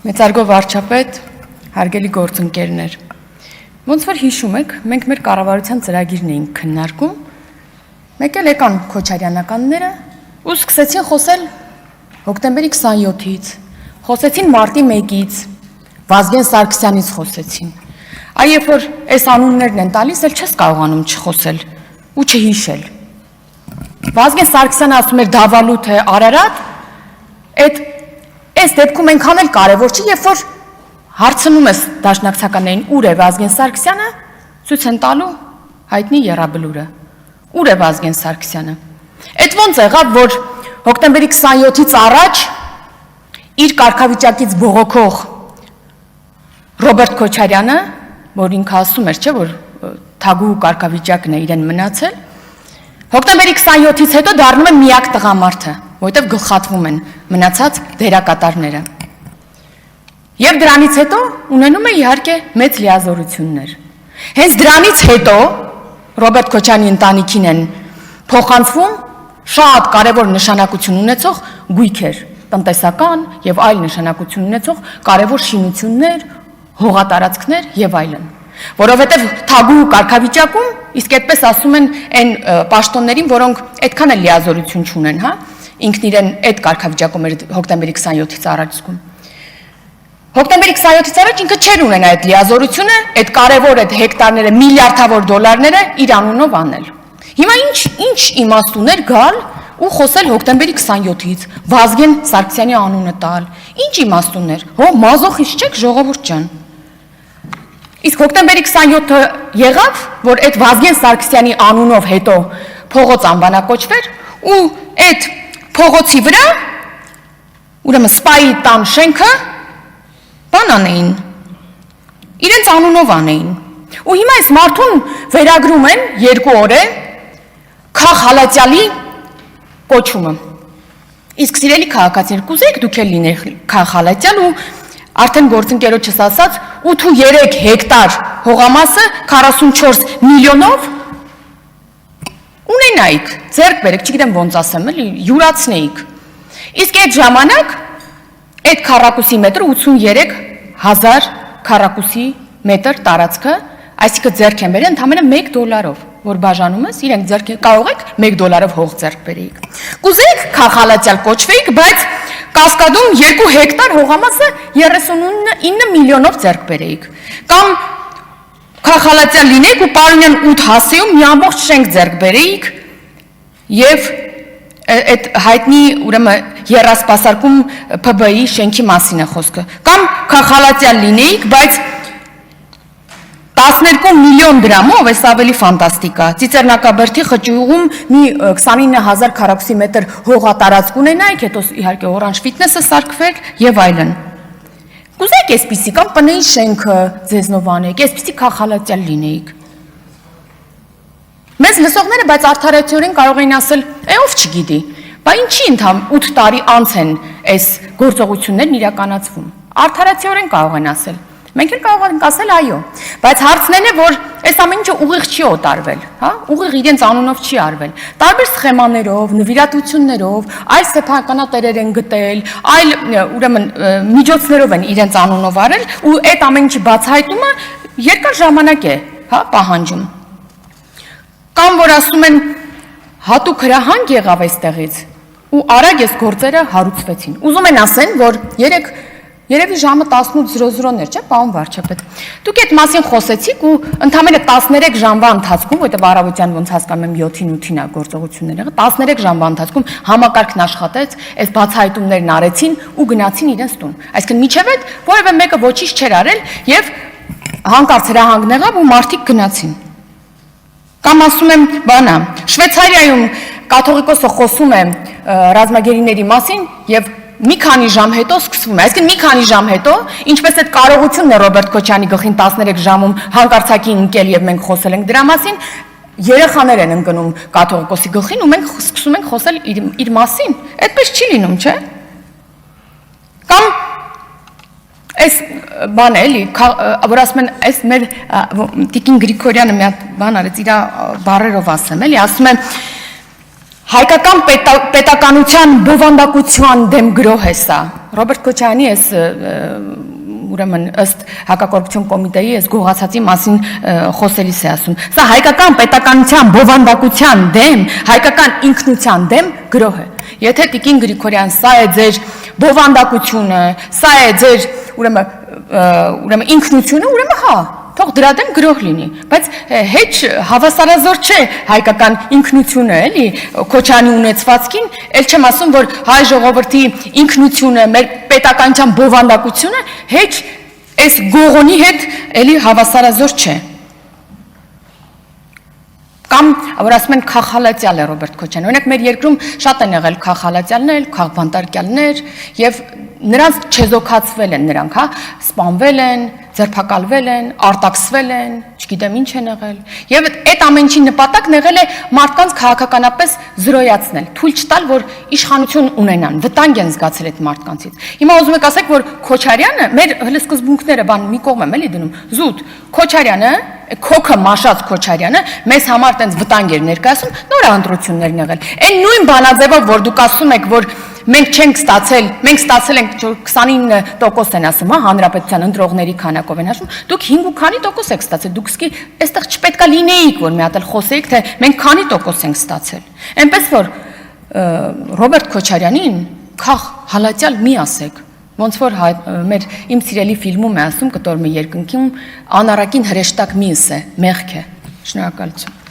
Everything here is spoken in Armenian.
Մեծարգո վարչապետ, հարգելի գործընկերներ, ոնց որ հիշում եք, մենք մեր կառավարության ծրագիրն էինք քննարկում, մեկ էլ եկան Քոչարյանականները ու սկսեցին խոսել հոկտեմբերի 27-ից, խոսեցին մարտի 1-ից, Վազգեն Սարգսյանից խոսեցին, այ երբ որ այս անուններն են տալիս, էլ չես կարողանում չխոսել ու չհիշել։ Վազգեն Սարգսյանը ասում էր Դավալութ է Արարատ, այս դեպքում այնքան էլ կարևոր չի, երբ որ հարցնում ես դաշնակցականներին ուր է Վազգեն Սարգսյանը, ցույց են տալու հայտնի եռաբլուրը։ Ուր է Վազգեն Սարգսյանը։ Այդ ոնց եղավ, որ հոկտեմբերի 27-ից առաջ իր կարգավիճակից բողոքող Ռոբերտ Քոչարյանը, որ ինքը ասում էր, չէ, որ թագուհու կարգավիճակն է իրեն մնացել, հոկտեմբերի 27-ից հետո դառնում է միակ տղամարդը, որտեղ գլխատվում են մնացած դերակատարները։ Եվ դրանից հետո ունենում է իհարկե մեծ լիազորություններ։ Հենց դրանից հետո Ռոբերտ Քոչարյանի ընտանիքին են փոխանցվում շատ կարևոր նշանակություն ունեցող գույքեր, տնտեսական եւ այլ նշանակություն ունեցող կարևոր շինություններ, հողատարածքներ եւ այլն, որովհետեւ թագուհու կարգավիճակում իսկ այդպես ասում են այն պաշտոններին, որոնք այդքան էլ լիազորություն չունեն, հա, ինքն իրեն այդ կարգավիճակում էր հոկտեմբերի 27-ից առաջ զգում։ Հոկտեմբերի 27-ից առաջ ինքը չէր ունենա այդ լիազորությունը, այդ կարևոր այդ հեկտարները, միլիարդավոր դոլարները իր անունով անել։ Հիմա ինչ իմաստ ուներ գալ ու խոսել հոկտեմբերի 27-ից, Վազգեն Սարգսյանի անունը տալ։ Ինչ իմաստ ուներ։ Հո մազոխիստ չեք, ժողովուրդ ջան։ Իսկ հոկտեմբերի 27-ը եղավ, որ այդ Վազգեն Սարգսյանի անունով հետո փողոց անվանակոչվեր ու այդ փողոցի վրա ուրեմն սպայի տան շենքը բան անեին, իրենց անունով անեին։ Ու հիմա այս մարդուն վերագրում են 2 օր է Քախ Հալատյալի կոչումը։ Իսկ սիրելի քաղաքացիներ, կուզեք դուք էլ լինեք Քախ Հալատյալ ու արդեն գործընկերոջս ասած 8.3 հեկտար հողամասը 44 միլիոնով ունենայիք, ձեռք բերեք, չգիտեմ ոնց ասեմ, էլի յուրացնեիք։ Իսկ այդ ժամանակ այդ քառակուսի մետր 83,000 քառակուսի մետր տարածքը, այսինքն ձեռք են բերել ընդամենը $1, որ բաժանում ես, իրենք ձեռք կարող եք $1 հող ձեռք բերեիք։ Կուզեիք Քախ Հալատյալ կոչվեիք, բայց Կասկադում 2 հեկտար հողամասը 39 միլիոնով ձեռք բերեիք։ Կամ Քախ Հալատյալ լինեիք ու Պարինյան 8 հասեում մի ամբողջ շենք ձեռք բերեիք եւ այդ հայտնի ուրեմն երասպասարկում ՓԲ-ի շենքի մասին է խոսքը։ Կամ Քախ Հալատյալ լինեիք, բայց 12 միլիոն դրամով, այս ավելի ֆանտաստիկ է, Ծիծեռնակաբերդի խճուղում մի 29,000 քառակուսի մետր հողատարածք ունենայիք, հետո իհարկե Orange Fitness-ը սարքվեր եւ այլն։ Կուզեիք այսպիսի կամ ՊՆ-ի շենքը ձեզնով անեիք, այսպիսի Քախ Հալատյալ լինեիք։ Մեզ լսողները բայց արդարացիորեն կարող էին ասել, ով չգիտի, բա ինչի ընդհանուր 8 տարի անց են այս գործողություններն իրականացվում։ Արդարացիորեն կարող են ասել։ Մենք էլ կարող ենք ասել այո, բայց հարցն է, որ այս ամեն ինչը ուղիղ չի օտարվել, հա, ուղիղ իրենց անունով չի արվել։ Տարբեր սխեմաներով, նվիրատություններով, այլ սեփականատերեր են գտել, այլ ուրեմն միջոցներով են իրենց անունով արել ու այդ ամեն ինչի բացահայտումը երկար ժամանակ է, հա, պահանջում։ Կամ որ ասում են հատուկ հրահանգ եղավ այստեղից ու արագ այս գործերը հարուցվեցին։ Ուզում են ասեն, որ երևի ժամը 18:00-ներ, չէ՞, պարոն վարչապետ։ Դուք այդ մասին խոսեցիք ու ընդամենը 13 ժամվա ընթացքում, որտեղ առավոտյան ոնց հասկանում եմ 7-ին 8-ին է գործողությունները, 13 ժամվա ընթացքում համակարգն աշխատեց, այս բացահայտումներն արեցին ու գնացին իրենց տուն։ Այսինքն միջև այդ որևէ մեկը ոչինչ չէր արել եւ հանկարծ հրահանգն եղավ ու մարդիկ գնացին։ Կամ ասում եմ, բանա, Շվեյցարիայում կաթողիկոսը խոսում է ռազմագերիների մասին եւ մի քանի ժամ հետո սկսվում է, այսինքն մի քանի ժամ հետո, ինչպես այդ կարողությունն է Ռոբերտ Քոչարյանի գլխին 13 ժամում հանկարծակի ընկել եւ մենք խոսել ենք դրա մասին, երեխաներ են ընկնում կաթողիկոսի գլխին ու մենք սկսում ենք խոսել իր մասին։ Այդպես չի լինում, չէ՞։ Կամ այս բանը էլի, որ ասում են, այս մեր Տիկին Գրիգորյանը մի հատ բան արեց, իր բառերով ասեմ, էլի, ասում է հայկական պետականության բովանդակության դեմ գրող է սա։ Ռոբերտ Քոչարյանի էս ուրեմն ըստ հակակոռուպցիոն կոմիտեի էս գողացածի մասին խոսելիս է ասում։ Սա հայկական պետականության բովանդակության դեմ, հայկական ինքնության դեմ գրող է։ Եթե Տիկին Գրիգորյան սա է ձեր բովանդակությունը, սա է ձեր ուրեմն ինքնությունը, ուրեմն հա, թող դրա դեմ գրող լինի, բայց հեչ հավասարազոր չէ հայկական ինքնությունը, էլի Քոչարյանի ունեցվածքին, ել չեմ ասում, որ հայ ժողովրդի ինքնությունը, մեր պետականության բովանդակությունը հեչ այս գողոնի հետ էլի հավասարազոր չէ։ Կամ որ ասում են քաղաքալատյալ է Ռոբերտ Քոչարյանը։ Օրինակ մեր երկրում շատ են եղել քաղաքալատյալներ, քաղաքբանտարկյալներ եւ նրանց չեզոքացվել են նրանք, հա, սպանվել են, ձերբակալվել են, արտաքսվել են, չգիտեմ ինչ են եղել։ Եվ այդ ամենի նպատակն եղել է մարդկանց քաղաքականապես զրոյացնել, թույլ չտալ, որ իշխանություն ունենան, վտանգ են զգացել այդ մարդկանցից։ Հիմա ուզում եք ասեք, որ Քոչարյանը, մեր հələ սկզբունքները բան մի կողմ եմ էլի դնում, զուտ, Քոչարյանը, քոքը մաշած Քոչարյանը մեզ համար տենց վտանգ էր ներկայացում, նոր ընտրություններն եղել։ Այն նույն բանաձևով, որ դուք ասում եք, որ մենք ստացել ենք 29% են ասում, հա, հանրապետության ընտրողների քանակով են ասում, դուք 5 ու քանի տոկոս եք ստացել, դուք սկի այստեղ չպետքա լինեիք, որ մի հատ էլ խոսեիք, թե մենք քանի տոկոս ենք ստացել։ Այնպես որ Ռոբերտ Քոչարյանին քաղ հալատյալ մի ասեք, ոնց որ մեր իմ սիրելի ֆիլմում է ասում կտոր մի երկնքում անառակին հրեշտակ միս է, մեղք է։ Շնորհակալություն։